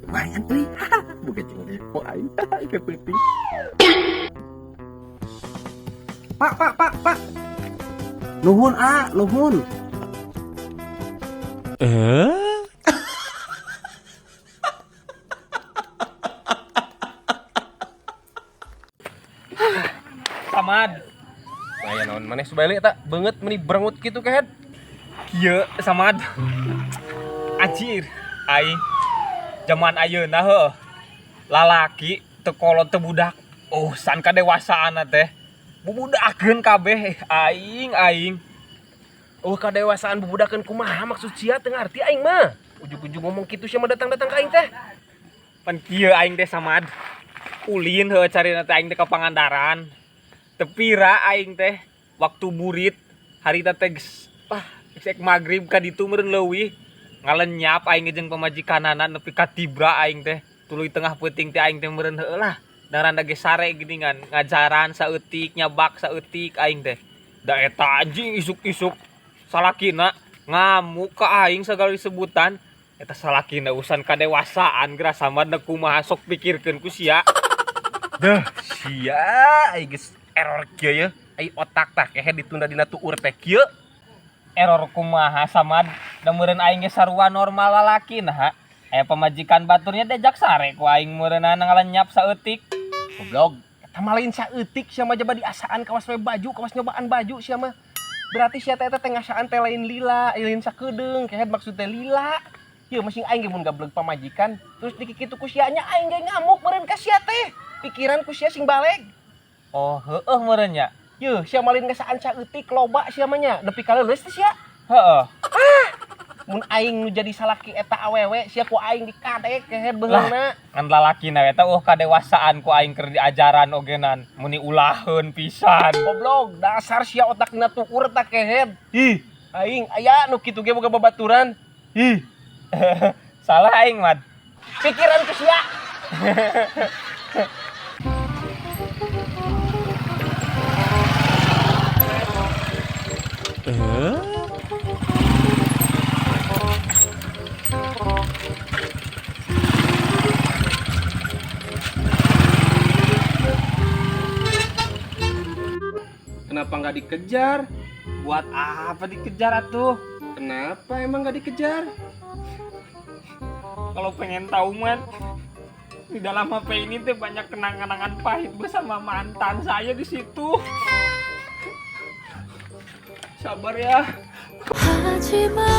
Lumayan euy. Boga cengdepo aing. Ke penting. Pak. Nuhun, nuhun. Samad. Aya naon maneh subali eta beungeut meni berengut kitu kehead. Kieu Samad. Anjir, aing zaman ayeuna heuh. Lalaki teu kolot teu budak. Oh, san kadewasaanna teh. Bubudakeun kabeh aing. Oh kadewasaan bubudakeun kumaha maksud sia teu ngarti aing mah. Ujug-ujug ngomong kitu sia mah datang-datang ka aing teh. Pan kieu aing teh Samad. Ulin heuh carina teh aing teh ka Pangandaran. Tepira aing teh waktu burit harita teh geus cek magrib ka ditu meureun leuwih ngalenyap aing jeung pamajikanana nepi ka tibra aing teh tuluy tengah peuting teh aing teh meureun heueuh lah darana ge sare geuningan ngajaran saeutik nyabak saeutik aing teh da eta anjing isuk-isuk salakina ngamuk ka aing sagala disebutan eta salakina usan kadewasaan geura Samad kumaha sok pikirkeun ku sia. Dah sia aing geus error kieu ya. Ai otak tah kehe ditunda dina tuur teh kieu. Error kumaha Samad da meureun aing ge sarua normal lalaki nah aya pamajikan baturnya diajak sare ku aing meureunna ngalenyap saeutik. Goblok, eta mah lain saeutik sia mah jaba diasaan kawas we baju, kawas nyobaan baju sia mah. Berarti sia teh eta teh ngasaan teh lain lila, lain sakedeung, kehe maksud teh lila. Ieu masing aing ge mun gableg pamajikan, terus dikikitu ku sia nya aing ge ngamuk meureun ka sia teh. Pikiran ku sia sing baleg. Oh heueuh meureun nya. Yeuh, sia malin ngasaan saeutik loba sia mah nya, nepi ka leuleus teh sia. Heeh. Mun aing nu jadi salaki eta awewe sia ku aing dikadek kehe beulangna. Ngan lalakina eta kadewasaan ku aing keur diajaran ogenan muni ulaheun pisan. Goblok, dasar sia otak dina tuur tah kehe. Ih, aing aya nu kitu ge boga babaturan. Ih, Salah aing mad. pikiran ku sia. Kenapa nggak dikejar? Buat apa dikejar atuh? Kenapa emang nggak dikejar? Kalau pengen tahu man, di dalam HP ini tuh banyak kenang-kenangan pahit bersama mantan saya di situ. Sabar ya. 하지마